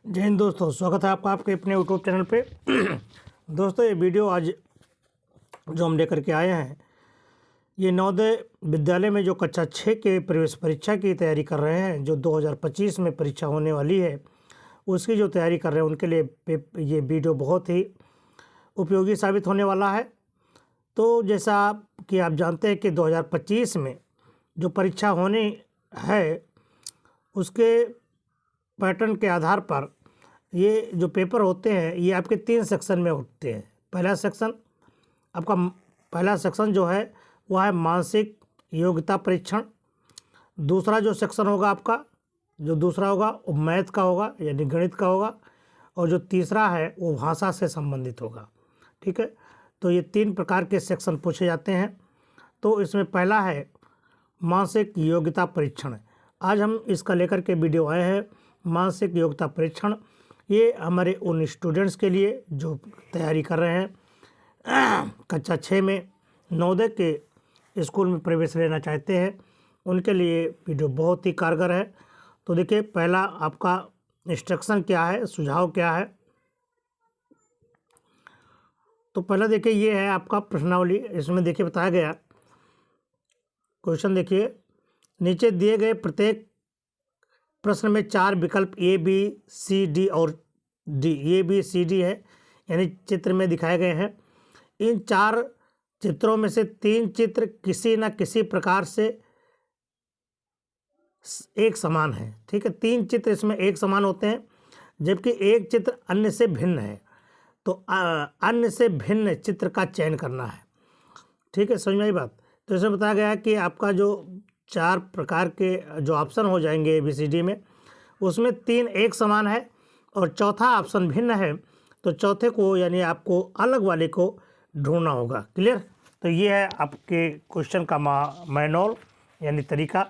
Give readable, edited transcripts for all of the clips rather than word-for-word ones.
जय हिंद दोस्तों, स्वागत है आपका आपके अपने यूट्यूब चैनल पे। दोस्तों, ये वीडियो आज जो हम लेकर के आए हैं, ये नवोदय विद्यालय में जो कक्षा 6 के प्रवेश परीक्षा की तैयारी कर रहे हैं, जो 2025 में परीक्षा होने वाली है, उसकी जो तैयारी कर रहे हैं उनके लिए ये वीडियो बहुत ही उपयोगी साबित होने वाला है। तो जैसा कि आप जानते हैं कि 2025 में जो परीक्षा होनी है, उसके पैटर्न के आधार पर ये जो पेपर होते हैं ये आपके 3 सेक्शन में होते हैं। पहला सेक्शन जो है वह है मानसिक योग्यता परीक्षण। दूसरा जो सेक्शन होगा आपका, जो दूसरा होगा वो मैथ का होगा यानी गणित का होगा, और जो तीसरा है वो भाषा से संबंधित होगा। ठीक है, तो ये 3 प्रकार के सेक्शन पूछे जाते हैं। तो इसमें पहला है मानसिक योग्यता परीक्षण। आज हम इसका लेकर के वीडियो आए हैं। मानसिक योग्यता परीक्षण ये हमारे उन स्टूडेंट्स के लिए जो तैयारी कर रहे हैं, कक्षा 6 में नवोदय के स्कूल में प्रवेश लेना चाहते हैं, उनके लिए वीडियो बहुत ही कारगर है। तो देखिए, पहला आपका इंस्ट्रक्शन क्या है, सुझाव क्या है। तो पहला देखिए, ये है आपका प्रश्नावली। इसमें देखिए बताया गया क्वेश्चन, देखिए नीचे दिए गए प्रत्येक प्रश्न में 4 विकल्प ए बी सी डी और D, A B C D है यानी चित्र में दिखाए गए हैं। इन 4 चित्रों में से 3 चित्र किसी न किसी प्रकार से एक समान है। ठीक है, 3 चित्र इसमें एक समान होते हैं, जबकि एक चित्र अन्य से भिन्न है। तो अन्य से भिन्न चित्र का चयन करना है। ठीक है, समझ में आई बात। तो इसमें बताया गया है कि आपका जो 4 प्रकार के जो ऑप्शन हो जाएंगे ABCD में, उसमें 3 एक समान है और चौथा ऑप्शन भिन्न है। तो चौथे को यानी आपको अलग वाले को ढूंढना होगा। क्लियर। तो ये है आपके क्वेश्चन का मैनुअल यानी तरीका।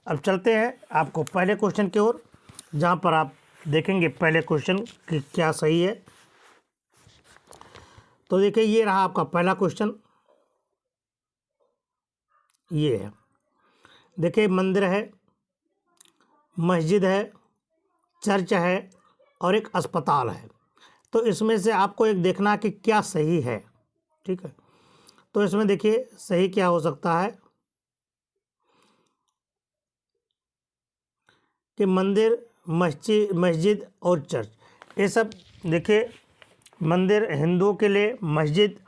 अब चलते हैं आपको पहले क्वेश्चन की ओर, जहाँ पर आप देखेंगे पहले क्वेश्चन कि क्या सही है। तो देखिए, ये रहा आपका पहला क्वेश्चन। ये है, देखिए मंदिर है, मस्जिद है, चर्च है और एक अस्पताल है। तो इसमें से आपको एक देखना कि क्या सही है। ठीक है, तो इसमें देखिए सही क्या हो सकता है कि मंदिर, मस्जिद और चर्च, ये सब देखिए, मंदिर हिंदुओं के लिए, मस्जिद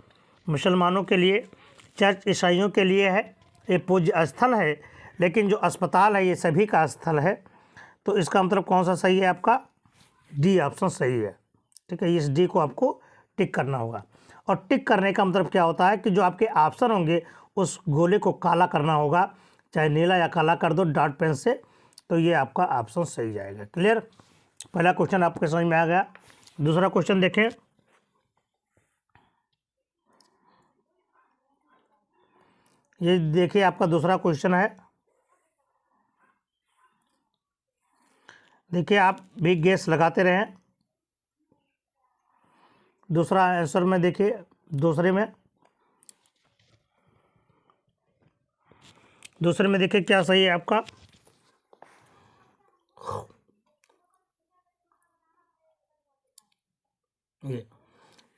मुसलमानों के लिए, चर्च ईसाइयों के लिए है, ये पूज्य स्थल है। लेकिन जो अस्पताल है ये सभी का स्थल है। तो इसका मतलब कौन सा सही है आपका? डी ऑप्शन सही है। ठीक है, इस डी को आपको टिक करना होगा। और टिक करने का मतलब क्या होता है कि जो आपके ऑप्शन होंगे उस गोले को काला करना होगा, चाहे नीला या काला कर दो डॉट पेन से, तो ये आपका ऑप्शन सही जाएगा। क्लियर। पहला क्वेश्चन आपके समझ में आ गया। दूसरा क्वेश्चन देखें। ये देखिए आपका दूसरा क्वेश्चन है। देखिए, आप भी गेस लगाते रहें। दूसरा आंसर में देखिए, दूसरे में देखिए क्या सही है आपका। ये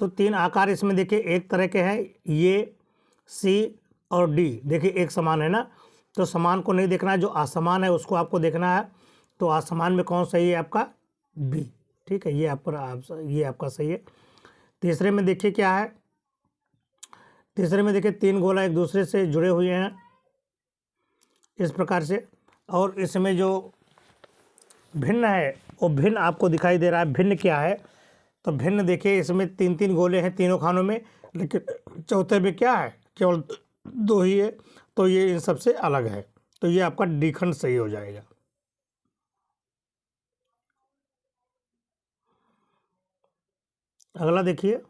तो 3 आकार इसमें देखिए एक तरह के हैं, ये सी और डी। देखिए एक समान है ना, तो समान को नहीं देखना है, जो असमान है उसको आपको देखना है। तो असमान में कौन सही है आपका? बी। ठीक है, ये आपका सही है। तीसरे में देखिए क्या है। तीसरे में देखिए 3 गोला एक दूसरे से जुड़े हुए हैं इस प्रकार से, और इसमें जो भिन्न है वो भिन्न आपको दिखाई दे रहा है। भिन्न क्या है? तो भिन्न देखिए, इसमें 3 गोले हैं तीनों खानों में, लेकिन चौथे में क्या है? केवल 2 ही है। तो ये इन सबसे अलग है। तो ये आपका डी खंड सही हो जाएगा। अगला देखिए,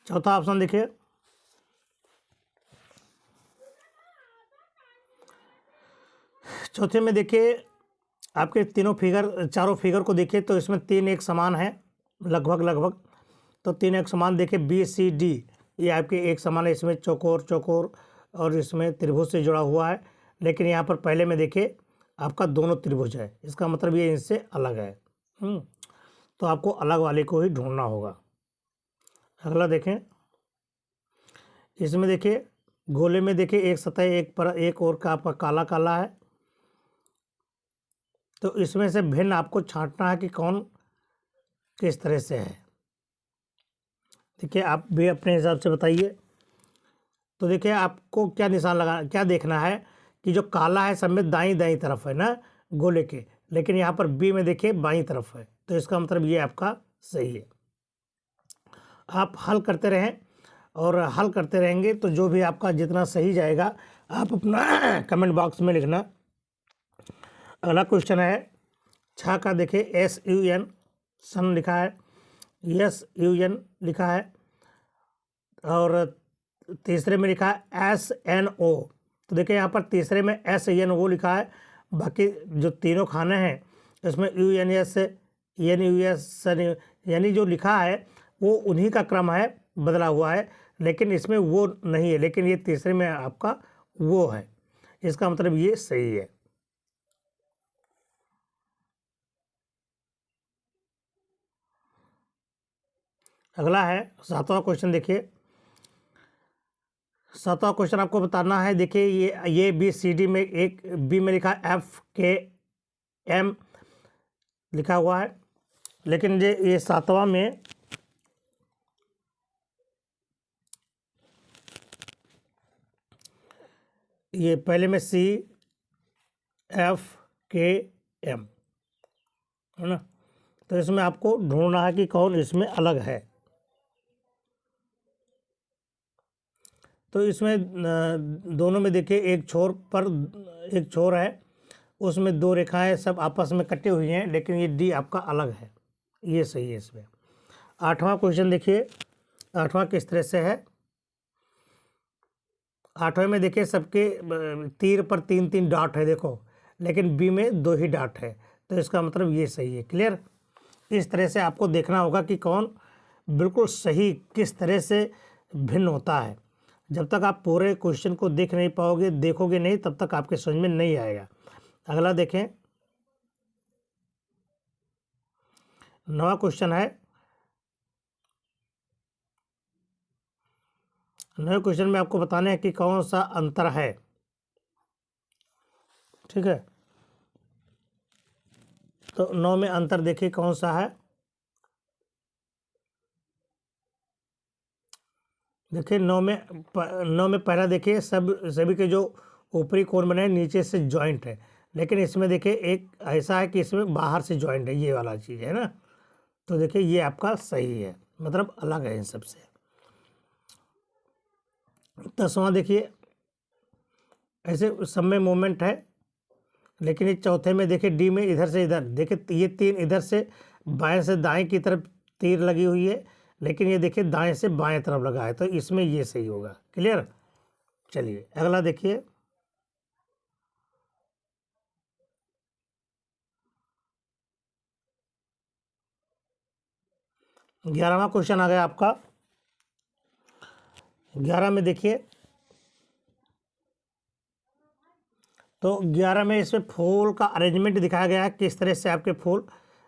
चौथा ऑप्शन देखिए। चौथे में देखिए आपके चारों फिगर को देखिए, तो इसमें 3 एक समान है लगभग। तो 3 एक समान देखिए, बी सी डी ये आपके एक समान है। इसमें चौकोर और इसमें त्रिभुज से जुड़ा हुआ है, लेकिन यहाँ पर पहले में देखिए आपका दोनों त्रिभुज है, इसका मतलब ये इनसे अलग है। तो आपको अलग वाले को ही ढूंढना होगा। अगला देखें, इसमें देखिए गोले में देखिए एक सतह एक पर एक और का आपका काला काला है, तो इसमें से भिन्न आपको छांटना है कि कौन किस तरह से है। देखिए आप भी अपने हिसाब से बताइए। तो देखिए आपको क्या निशान लगा, क्या देखना है कि जो काला है सब में दाईं दाईं तरफ है ना गोले के, लेकिन यहाँ पर बी में देखिए बाईं तरफ है, तो इसका मतलब ये आपका सही है। आप हल करते रहें और हल करते रहेंगे तो जो भी आपका जितना सही जाएगा आप अपना कमेंट बॉक्स में लिखना। अगला क्वेश्चन है छा का, देखिए SUN सन लिखा है, SUN लिखा है, और तीसरे में लिखा है SNO। तो देखिए यहाँ पर तीसरे में SNO लिखा है, बाकी जो तीनों खाने हैं इसमें UNS NUS यानी जो लिखा है वो उन्हीं का क्रम है, बदला हुआ है, लेकिन इसमें वो नहीं है, लेकिन ये तीसरे में आपका वो है, इसका मतलब ये सही है। अगला है 7वां क्वेश्चन। देखिए 7वां क्वेश्चन आपको बताना है, देखिए ये BCD में एक बी में लिखा FKM लिखा हुआ है, लेकिन ये 7वां में ये पहले में CFKM है ना, तो इसमें आपको ढूंढना है कि कौन इसमें अलग है। तो इसमें दोनों में देखिए एक छोर पर एक छोर है, उसमें दो रेखाएं सब आपस में कटी हुई हैं, लेकिन ये डी आपका अलग है, ये सही है इसमें। 8वां क्वेश्चन देखिए, 8वां किस तरह से है। 8वें में देखिए सबके तीर पर 3-3 डॉट है देखो, लेकिन बी में 2 ही डॉट है, तो इसका मतलब ये सही है। क्लियर। इस तरह से आपको देखना होगा कि कौन बिल्कुल सही किस तरह से भिन्न होता है। जब तक आप पूरे क्वेश्चन को देख नहीं पाओगे, देखोगे नहीं, तब तक आपके समझ में नहीं आएगा। अगला देखें, 9वां क्वेश्चन है। 9वें क्वेश्चन में आपको बताना है कि कौन सा अंतर है। ठीक है, तो 9 में अंतर देखिए कौन सा है। देखिए 9 में पहला देखिए सभी के जो ऊपरी कोण बने हैं नीचे से जॉइंट है, लेकिन इसमें देखिए एक ऐसा है कि इसमें बाहर से जॉइंट है, ये वाला चीज़ है ना, तो देखिए ये आपका सही है, मतलब अलग है इन सबसे। 10वां देखिए ऐसे सब में मूवमेंट है, लेकिन ये चौथे में देखिए डी में इधर से इधर, देखिए ये 3 इधर से बाएं से दाएं की तरफ तीर लगी हुई है, लेकिन ये देखिए दाएं से बाएं तरफ लगा है, तो इसमें ये सही होगा। क्लियर। चलिए अगला देखिए, 11वां क्वेश्चन आ गया आपका। 11 में देखिए, तो 11 में इसमें फूल का अरेंजमेंट दिखाया गया है, किस तरह से आपके फूल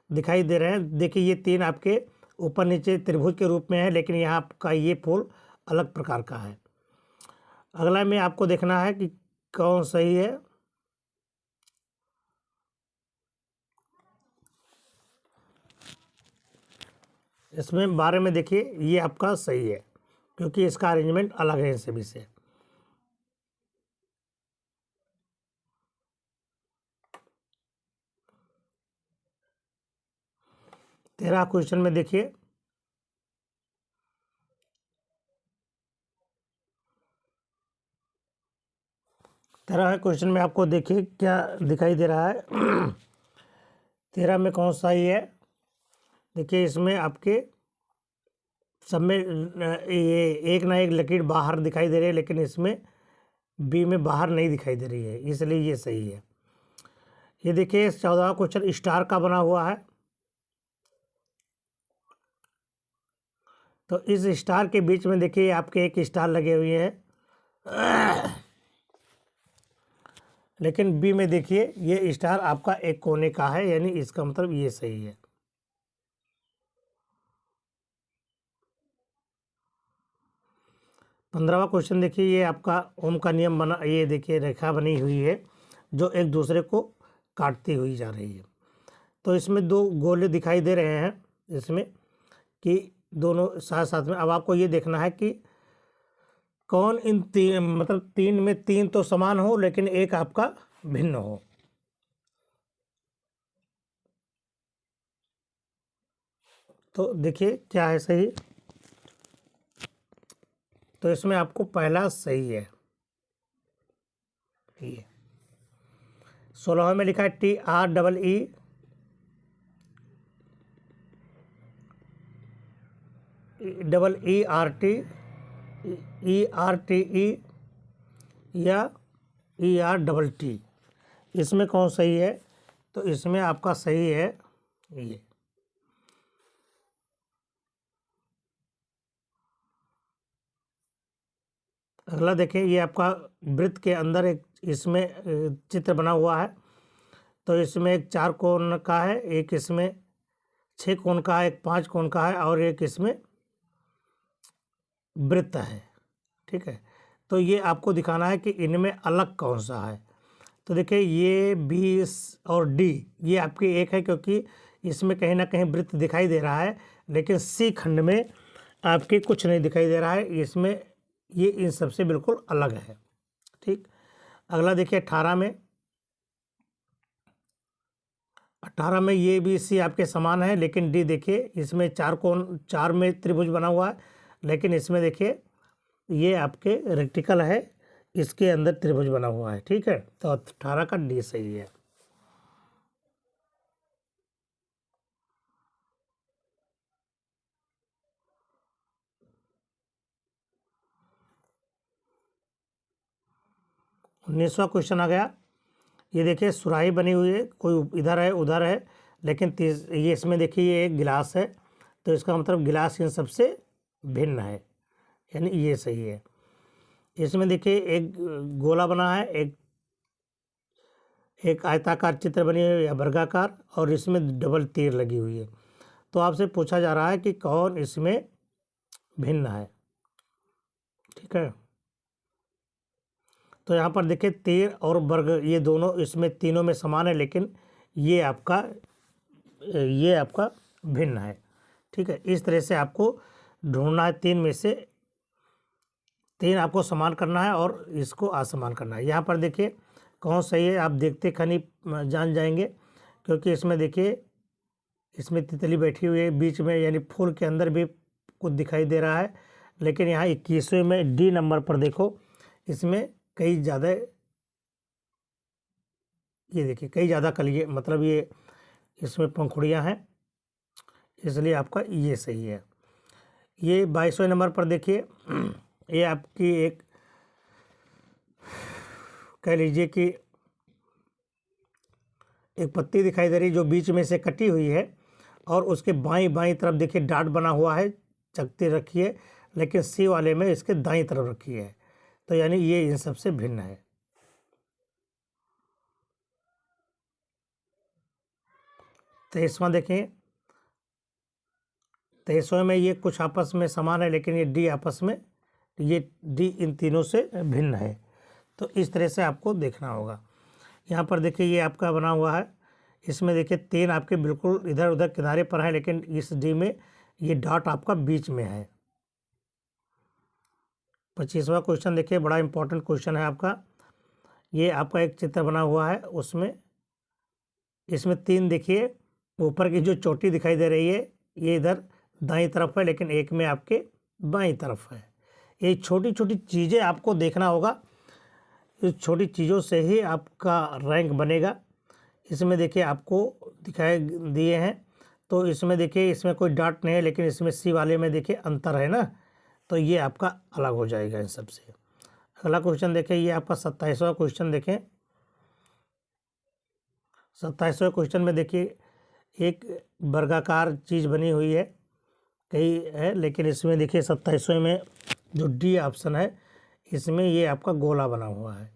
दिखाई दे रहे हैं। देखिए ये 3 आपके ऊपर नीचे त्रिभुज के रूप में है, लेकिन यहाँ आपका ये फूल अलग प्रकार का है। अगला में आपको देखना है कि कौन सही है। इसमें 12 में देखिए ये आपका सही है, क्योंकि इसका अरेंजमेंट अलग है इन सभी से। तेरह क्वेश्चन में देखिए, तेरह क्वेश्चन में आपको देखिए क्या दिखाई दे रहा है। 13 में कौन सा ही है। देखिए इसमें आपके सब में ये एक ना एक लकीर बाहर दिखाई दे रही है, लेकिन इसमें बी में बाहर नहीं दिखाई दे रही है, इसलिए ये सही है। ये देखिए 14वां क्वेश्चन स्टार का बना हुआ है, तो इस स्टार के बीच में देखिए आपके एक स्टार लगे हुए हैं, लेकिन बी में देखिए ये स्टार आपका एक कोने का है, यानी इसका मतलब ये सही है। पंद्रहवा क्वेश्चन देखिए, ये आपका ओम का नियम बना, ये देखिए रेखा बनी हुई है जो एक दूसरे को काटती हुई जा रही है। तो इसमें दो गोले दिखाई दे रहे हैं इसमें कि दोनों साथ साथ में। अब आपको ये देखना है कि कौन इन तीन, मतलब तीन में तीन तो समान हो लेकिन एक आपका भिन्न हो। तो देखिए क्या है सही, तो इसमें आपको पहला सही है ये। 16वें में लिखा है TREERT या ERTT, इसमें कौन सही है? तो इसमें आपका सही है ये। अगला देखें, ये आपका वृत्त के अंदर एक इसमें चित्र बना हुआ है। तो इसमें एक 4 कोण का है, एक इसमें 6 कोण का है, एक 5 कोण का है और एक इसमें वृत्त है। ठीक है, तो ये आपको दिखाना है कि इनमें अलग कौन सा है। तो देखिए ये बी और डी ये आपकी एक है, क्योंकि इसमें कहीं ना कहीं वृत्त दिखाई दे रहा है, लेकिन सी खंड में आपके कुछ नहीं दिखाई दे रहा है। इसमें ये इन सबसे बिल्कुल अलग है। ठीक, अगला देखिए 18 में ये भी सी आपके समान है, लेकिन डी देखिए इसमें 4 कोण, 4 में त्रिभुज बना हुआ है, लेकिन इसमें देखिए ये आपके रेक्टिकल है, इसके अंदर त्रिभुज बना हुआ है। ठीक है, तो 18 का डी सही है। उन्नीसवां क्वेश्चन आ गया। ये देखिए सुराही बनी हुई है, कोई इधर है उधर है, लेकिन ये इसमें देखिए ये एक गिलास है, तो इसका मतलब गिलास इन सबसे भिन्न है, यानी ये सही है। इसमें देखिए एक गोला बना है, एक आयताकार चित्र बनी हुई है या वर्गाकार, और इसमें डबल तीर लगी हुई है। तो आपसे पूछा जा रहा है कि कौन इसमें भिन्न है। ठीक है, तो यहाँ पर देखिए तीर और वर्ग ये दोनों इसमें तीनों में समान है, लेकिन ये आपका भिन्न है। ठीक है, इस तरह से आपको ढूंढना है, तीन में से तीन आपको समान करना है और इसको असमान करना है। यहाँ पर देखिए कौन सही है, आप देखते खनी जान जाएंगे, क्योंकि इसमें देखिए इसमें तितली बैठी हुई है बीच में, यानी फूल के अंदर भी कुछ दिखाई दे रहा है। लेकिन यहाँ 21वें में डी नंबर पर देखो, इसमें कई ज़्यादा, ये देखिए कई ज़्यादा कलिए, मतलब ये इसमें पंखुड़ियाँ हैं, इसलिए आपका ये सही है। ये 22वें नंबर पर देखिए, ये आपकी एक कह लीजिए कि एक पत्ती दिखाई दे रही जो बीच में से कटी हुई है, और उसके बाईं तरफ देखिए डाट बना हुआ है, चकती रखी है, लेकिन सी वाले में इसके दाईं तरफ रखी है, तो यानी ये इन सबसे भिन्न है। तेईसवां देखें, 23वें में ये कुछ आपस में समान है, लेकिन ये डी आपस में, ये डी इन तीनों से भिन्न है। तो इस तरह से आपको देखना होगा। यहाँ पर देखिए ये आपका बना हुआ है, इसमें देखिए तीन आपके बिल्कुल इधर उधर किनारे पर है, लेकिन इस डी में ये डॉट आपका बीच में है। 25वां क्वेश्चन देखिए, बड़ा इंपॉर्टेंट क्वेश्चन है आपका। ये आपका एक चित्र बना हुआ है, उसमें इसमें तीन देखिए, ऊपर की जो चोटी दिखाई दे रही है ये इधर दाईं तरफ है, लेकिन एक में आपके बाईं तरफ है। ये छोटी छोटी चीज़ें आपको देखना होगा, इस छोटी चीज़ों से ही आपका रैंक बनेगा। इसमें देखिए आपको दिखाए दिए हैं, तो इसमें देखिए इसमें कोई डॉट नहीं है, लेकिन इसमें सी वाले में देखिए अंतर है ना, तो ये आपका अलग हो जाएगा इन सबसे। अगला क्वेश्चन देखें, ये आपका 27वां क्वेश्चन देखें। 27वें क्वेश्चन में देखिए एक वर्गाकार चीज़ बनी हुई है, कई है, लेकिन इसमें देखिए 27वें में जो डी ऑप्शन है, इसमें ये आपका गोला बना हुआ है।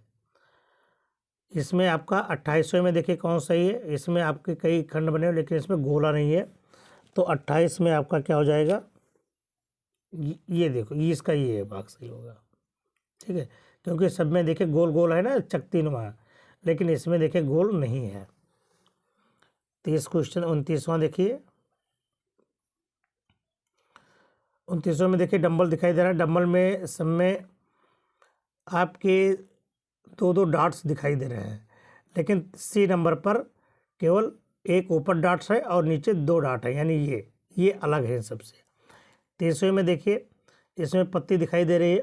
इसमें आपका 28वें में देखिए कौन सही है, इसमें आपके कई खंड बने हुए लेकिन इसमें गोला नहीं है, तो 28 में आपका क्या हो जाएगा, ये देखो ये इसका ये भाग सही होगा। ठीक है, क्योंकि सब में देखिए गोल गोल है ना, चकती नुमा, लेकिन इसमें देखिए गोल नहीं है। 30 क्वेश्चन 29वां देखिए, 29वें में देखिए डंबल दिखाई दे रहा है। डंबल में सब में आपके दो दो डॉट्स दिखाई दे रहे हैं, लेकिन सी नंबर पर केवल एक ऊपर डॉट्स है और नीचे दो डॉट है, यानी ये अलग है इन सबसे। 30वें में देखिए इसमें पत्ती दिखाई दे रही है,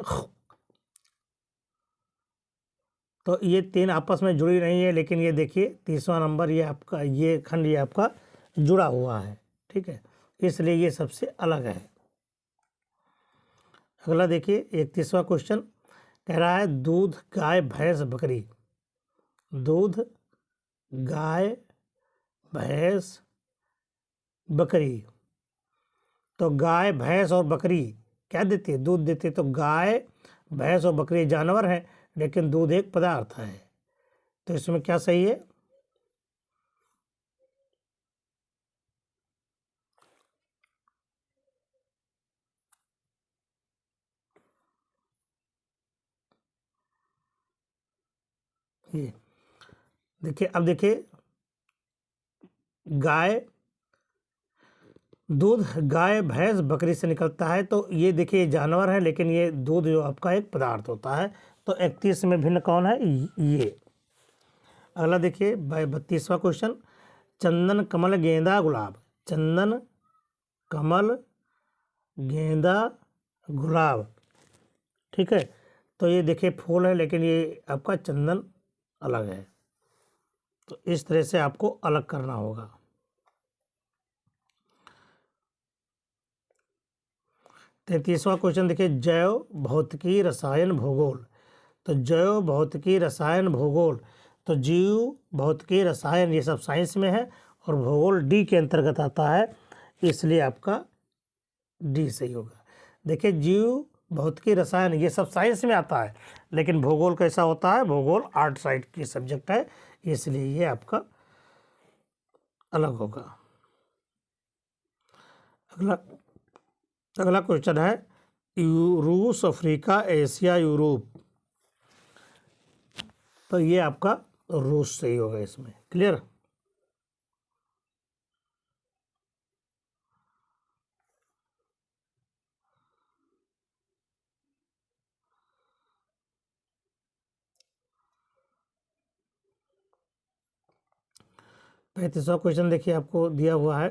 तो ये तीन आपस में जुड़ी नहीं है, लेकिन ये देखिए 30वां नंबर ये आपका, ये खंड ये आपका जुड़ा हुआ है। ठीक है, इसलिए ये सबसे अलग है। अगला देखिए 31वां क्वेश्चन कह रहा है दूध गाय भैंस बकरी। दूध गाय भैंस बकरी, तो गाय भैंस और बकरी क्या देती है, दूध देती है। तो गाय भैंस और बकरी जानवर हैं, लेकिन दूध एक पदार्थ है, तो इसमें क्या सही है, ये देखिए। अब देखिए गाय, दूध गाय भैंस बकरी से निकलता है, तो ये देखिए जानवर है, लेकिन ये दूध जो आपका एक पदार्थ होता है। तो 31 में भिन्न कौन है, ये। अगला देखिए 32वां क्वेश्चन, चंदन कमल गेंदा गुलाब। चंदन कमल गेंदा गुलाब, ठीक है, तो ये देखिए फूल है, लेकिन ये आपका चंदन अलग है, तो इस तरह से आपको अलग करना होगा। 33वां क्वेश्चन देखिए, जैव भौतिकी रसायन भूगोल। तो जैव भौतिकी रसायन भूगोल, तो जीव भौतिकी रसायन ये सब साइंस में है, और भूगोल डी के अंतर्गत आता है, इसलिए आपका डी सही होगा। देखिए जीव भौतिकी रसायन ये सब साइंस में आता है, लेकिन भूगोल कैसा होता है, भूगोल आर्ट साइड की सब्जेक्ट है, इसलिए ये आपका अलग होगा। अगला अगला क्वेश्चन है रूस अफ्रीका एशिया यूरोप। तो ये आपका रूस सही होगा इसमें, क्लियर। पैंतीसवां क्वेश्चन देखिए आपको दिया हुआ है,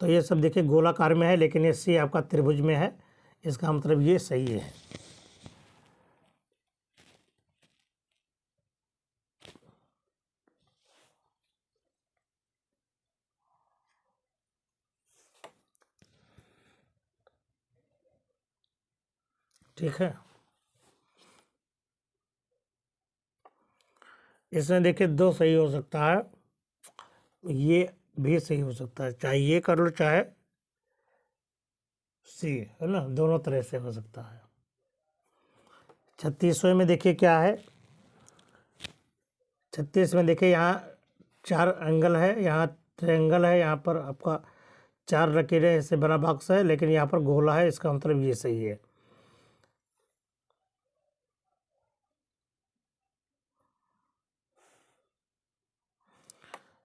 तो ये सब देखिए गोलाकार में है, लेकिन ये सी आपका त्रिभुज में है, इसका मतलब ये सही है। ठीक है, इसमें देखिए दो सही हो सकता है, ये भी सही हो सकता है, चाहे ये कर लो चाहे सी, है ना, दोनों तरह से हो सकता है। 36वें में देखिए क्या है, 36 में देखिए यहाँ चार एंगल है, यहाँ ट्रायंगल है, यहाँ पर आपका चार लकीरें से बना बॉक्स है, लेकिन यहाँ पर गोला है, इसका मतलब ये सही है।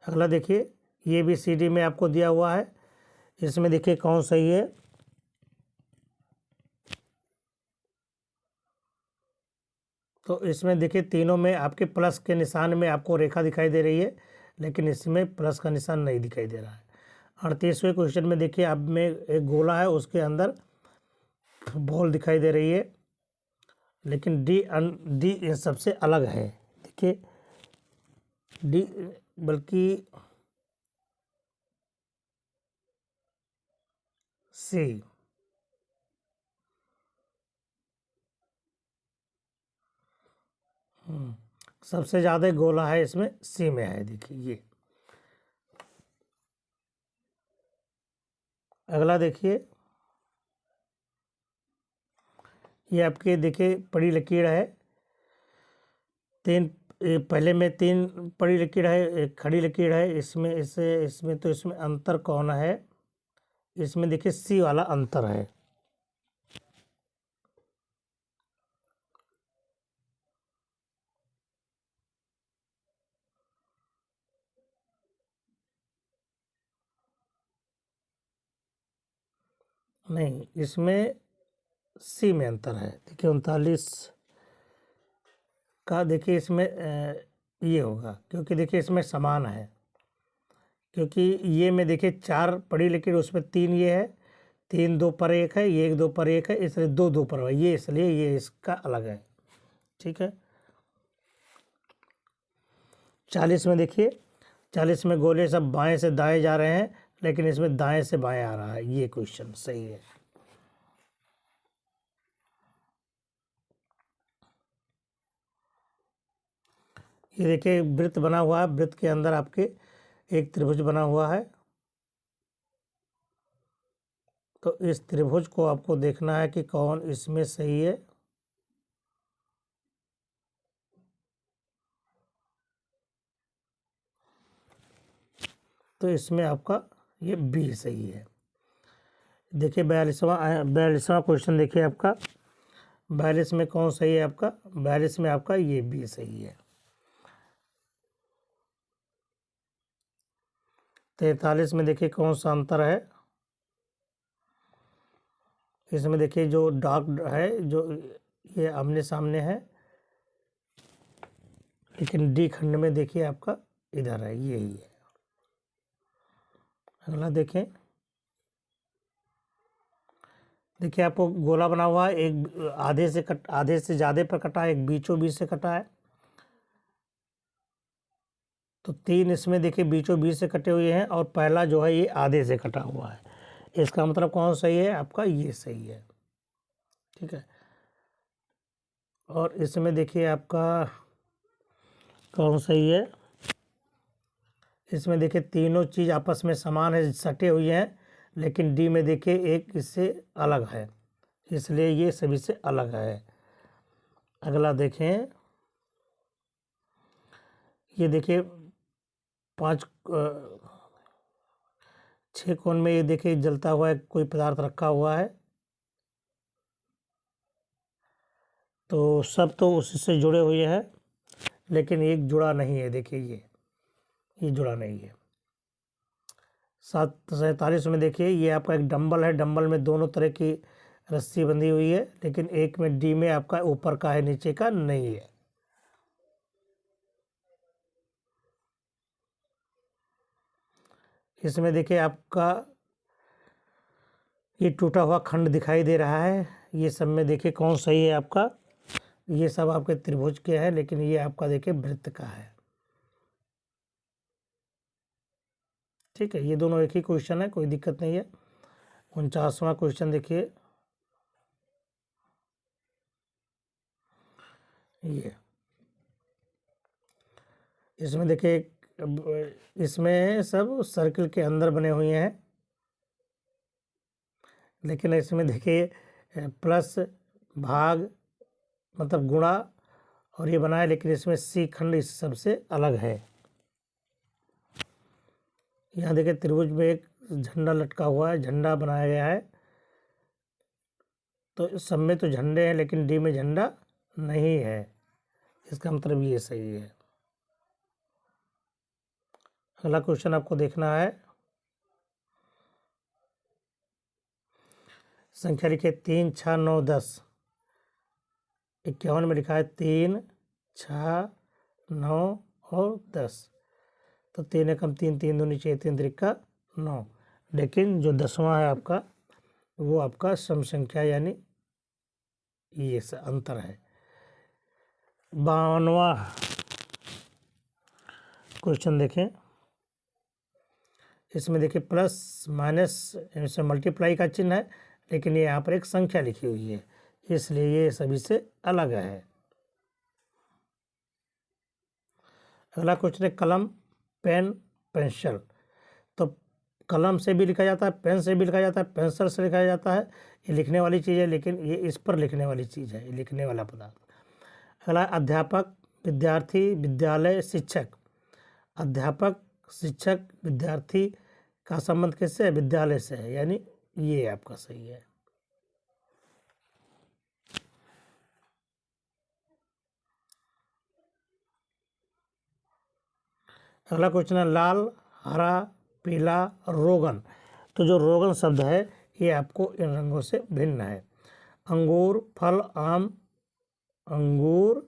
अगला देखिए ये भी सी डी में आपको दिया हुआ है, इसमें देखिए कौन सही है, तो इसमें देखिए तीनों में आपके प्लस के निशान में आपको रेखा दिखाई दे रही है, लेकिन इसमें प्लस का निशान नहीं दिखाई दे रहा है। 38वें क्वेश्चन में देखिए अब में एक गोला है, उसके अंदर बॉल दिखाई दे रही है, लेकिन डी इन सबसे अलग है। देखिए डी, बल्कि सी, सबसे ज़्यादा गोला है इसमें सी में है, देखिए ये। अगला देखिए ये आपके देखिए पड़ी लकीर है, तीन पहले में तीन पड़ी लकीर है, एक खड़ी लकीर है। इसमें इसमें तो इसमें अंतर कौन है? इसमें देखिए सी वाला अंतर है। नहीं, इसमें सी में अंतर है। देखिए 39 का देखिए इसमें ये होगा, क्योंकि देखिए इसमें समान है, क्योंकि ये में देखिए 4 पड़ी लेकिन उसमें 3 ये है, 3 2 पर 1 है, ये 1 2 पर 1 है, इसलिए 2 2 पर है ये, इसलिए ये इसका अलग है। ठीक है। 40 में देखिए, 40 में गोले सब बाएं से दाएं जा रहे हैं, लेकिन इसमें दाएं से बाएं आ रहा है। ये क्वेश्चन सही है। ये देखिए वृत्त बना हुआ है, वृत्त के अंदर आपके एक त्रिभुज बना हुआ है। तो इस त्रिभुज को आपको देखना है कि कौन इसमें सही है। तो इसमें आपका ये बी सही है। देखिए 42वां क्वेश्चन देखिए आपका 42 में कौन सही है आपका? 42 में आपका ये बी सही है। 43 में देखिए कौन सा अंतर है? इसमें देखिए जो डार्क है, जो ये आमने सामने है, लेकिन डी खंड में देखिए आपका इधर है, यही है। अगला देखें, देखिए आपको गोला बना हुआ है, एक आधे से ज़्यादा पर कटा है, एक बीचों बीच से कटा है। तो 3 इसमें देखिए बीचों बीच से कटे हुए हैं, और पहला जो है ये आधे से कटा हुआ है। इसका मतलब कौन सही है आपका? ये सही है। ठीक है। और इसमें देखिए आपका कौन सही है? इसमें देखिए तीनों चीज़ आपस में समान है, सटे हुए हैं, लेकिन डी में देखिए एक इससे अलग है, इसलिए ये सभी से अलग है। अगला देखें, ये देखिए 6 कोण में ये देखिए जलता हुआ है कोई पदार्थ रखा हुआ है। तो सब तो उससे जुड़े हुए हैं, लेकिन एक जुड़ा नहीं है। देखिए ये जुड़ा नहीं है। 47 में देखिए ये आपका एक डंबल है, डंबल में दोनों तरह की रस्सी बंधी हुई है, लेकिन एक में डी में आपका ऊपर का है, नीचे का नहीं है। इसमें देखिए आपका ये टूटा हुआ खंड दिखाई दे रहा है। ये सब में देखिए कौन सही है आपका? ये सब आपके त्रिभुज के हैं, लेकिन ये आपका देखिए वृत्त का है। ठीक है, ये दोनों एक ही क्वेश्चन है, कोई दिक्कत नहीं है। 49वां क्वेश्चन देखिए, ये इसमें देखिए इसमें सब सर्किल के अंदर बने हुए हैं, लेकिन इसमें देखिए प्लस भाग मतलब गुणा और ये बना है, लेकिन इसमें सी खंड इस सबसे अलग है। यहाँ देखिए त्रिभुज में एक झंडा लटका हुआ है, झंडा बनाया गया है। तो सब में तो झंडे हैं, लेकिन डी में झंडा नहीं है, इसका मतलब ये सही है। अगला क्वेश्चन आपको देखना है, संख्या लिखिए 3 6 9 10। 51 में लिखा है 3 6 9 और 10। तो 3 एकम 3, 3 दूनी 6, 3 त्रिका 9। लेकिन जो 10वां है आपका, वो आपका सम संख्या यानी ये अंतर है। 52वां क्वेश्चन देखें, इसमें देखिए प्लस माइनस इसमें मल्टीप्लाई का चिन्ह है, लेकिन ये यहाँ पर एक संख्या लिखी हुई है, इसलिए ये सभी से अलग है। अगला क्वेश्चन है कलम पेन पेंसिल। तो कलम से भी लिखा जाता है, पेन से भी लिखा जाता है, पेंसिल से लिखा जाता है। ये लिखने वाली चीज़ है, लेकिन ये इस पर लिखने वाली चीज़ है, ये लिखने वाला पदार्थ। अगला अध्यापक, विद्यार्थी, विद्यालय, शिक्षक। अध्यापक, शिक्षक, विद्यार्थी का संबंध किससे है? विद्यालय से है, यानी ये आपका सही है। अगला क्वेश्चन है लाल, हरा, पीला, रोगन। तो जो रोगन शब्द है ये आपको इन रंगों से भिन्न है। अंगूर, फल, आम, अंगूर,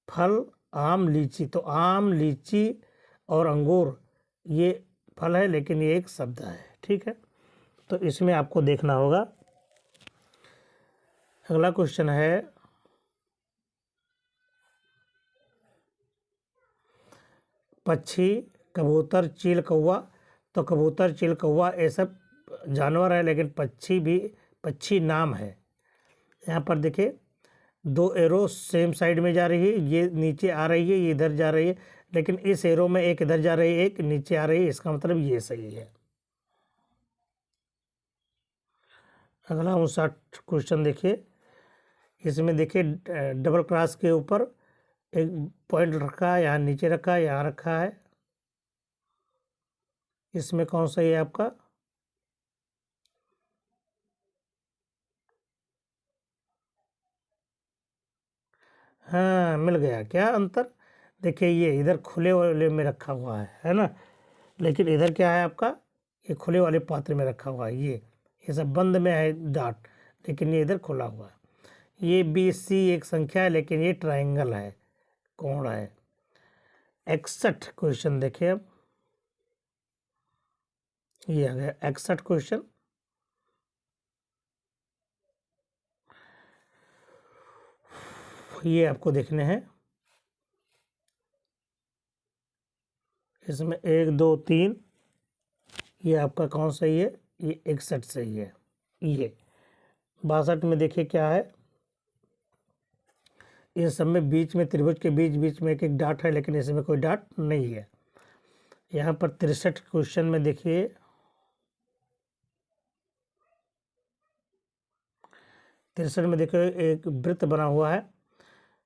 फल, आम, लीची। तो आम, लीची और अंगूर ये फल है, लेकिन ये एक शब्द है, ठीक है। तो इसमें आपको देखना होगा। अगला क्वेश्चन है पक्षी, कबूतर, चील, कौवा। तो कबूतर, चील, कौवा ये सब जानवर है, लेकिन पक्षी भी पक्षी नाम है। यहाँ पर देखिए 2 एरो सेम साइड में जा रही है, ये नीचे आ रही है, ये इधर जा रही है, लेकिन इस एरो में एक इधर जा रही है, एक नीचे आ रही है, इसका मतलब ये सही है। अगला 59 क्वेश्चन देखिए। इसमें देखिए डबल क्रॉस के ऊपर एक पॉइंट रखा है, यहाँ नीचे रखा है, यहाँ रखा है। इसमें कौन सा है आपका? हाँ, मिल गया। क्या अंतर? देखिए ये इधर खुले वाले में रखा हुआ है ना, लेकिन इधर क्या है आपका? ये खुले वाले पात्र में रखा हुआ है। ये सब बंद में है डॉट, लेकिन ये इधर खुला हुआ है। ये BC एक संख्या है, लेकिन ये ट्रायंगल है, कोण है। 61 क्वेश्चन देखिए अब। ये आ गया 61 क्वेश्चन। ये आपको देखने हैं। इसमें 1 2 3, ये आपका कौन सही है? ये 61 सही है। ये 62 में देखिए क्या है? इन सब में बीच में त्रिभुज के बीच बीच में एक एक डॉट है, लेकिन इसमें कोई डॉट नहीं है। यहाँ पर 63 क्वेश्चन में देखिए 63 में देखिए एक वृत्त बना हुआ है,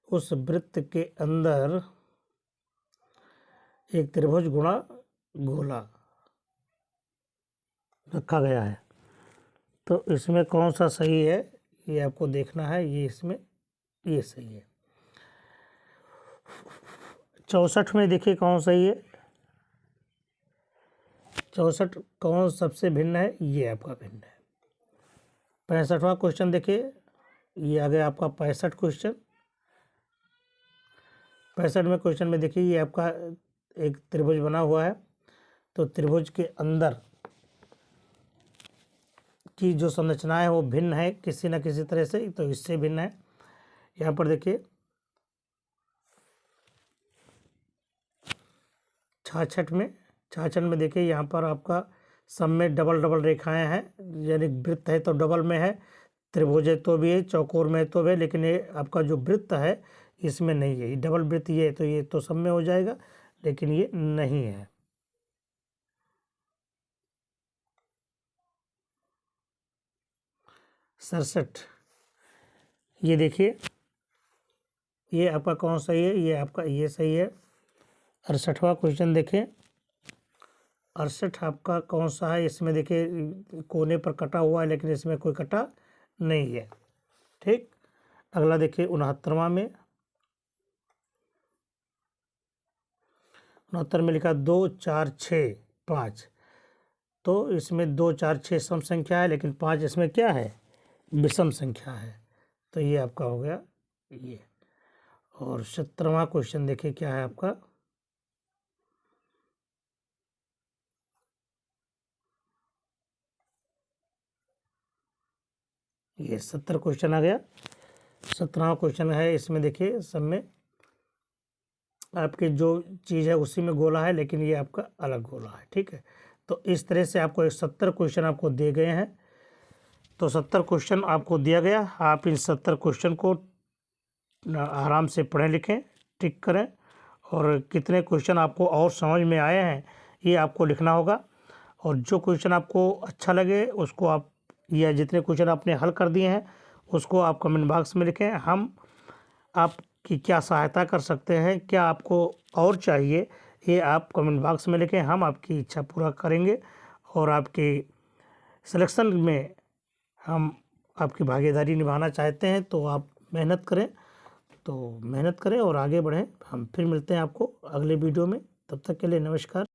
उस वृत्त के अंदर एक त्रिभुज गुणा गोला रखा गया है। तो इसमें कौन सा सही है ये आपको देखना है। ये इसमें ये सही है। 64 में देखिए कौन सही है? 64 कौन सबसे भिन्न है? ये आपका भिन्न है। 65वां क्वेश्चन देखिए, ये आ गया आपका 65 क्वेश्चन। 65वें क्वेश्चन में देखिए ये आपका एक त्रिभुज बना हुआ है, तो त्रिभुज के अंदर की जो संरचना है वो भिन्न है किसी न किसी तरह से, तो इससे भिन्न है। यहाँ पर देखिए 66 में देखिए यहाँ पर आपका सब में डबल डबल रेखाएं हैं, यानी वृत्त है तो डबल में है, त्रिभुज है तो भी है, चौकोर में है तो भी है, लेकिन ये आपका जो वृत्त है इसमें नहीं है। ये डबल वृत्त ये है, तो ये तो सब में हो जाएगा, लेकिन ये नहीं है। सड़सठ, ये देखिए ये आपका कौन सही है? ये आपका ये सही है। 68वां क्वेश्चन देखें। 68 आपका कौन सा है? इसमें देखिए कोने पर कटा हुआ है, लेकिन इसमें कोई कटा नहीं है, ठीक। अगला देखिए 69वां में। 69 में लिखा 2 4 6 5। तो इसमें 2 4 6 सम संख्या है, लेकिन 5 इसमें क्या है? विषम संख्या है। तो ये आपका हो गया ये। और 70वां क्वेश्चन देखिए क्या है आपका? ये 70 क्वेश्चन आ गया। 17वां क्वेश्चन है, इसमें देखिए सब में आपकी जो चीज़ है उसी में गोला है, लेकिन ये आपका अलग गोला है, ठीक है। तो इस तरह से आपको 70 क्वेश्चन आपको दिए गए हैं। तो 70 क्वेश्चन आपको दिया गया, आप इन 70 क्वेश्चन को आराम से पढ़ें लिखें, टिक करें, और कितने क्वेश्चन आपको और समझ में आए हैं ये आपको लिखना होगा। और जो क्वेश्चन आपको अच्छा लगे उसको आप, या जितने क्वेश्चन आपने हल कर दिए हैं उसको आप कमेंट बॉक्स में लिखें। हम आपकी क्या सहायता कर सकते हैं, क्या आपको और चाहिए, ये आप कमेंट बॉक्स में लिखें। हम आपकी इच्छा पूरा करेंगे और आपके सिलेक्शन में हम आपकी भागीदारी निभाना चाहते हैं। तो आप मेहनत करें और आगे बढ़ें। हम फिर मिलते हैं आपको अगले वीडियो में। तब तक के लिए नमस्कार।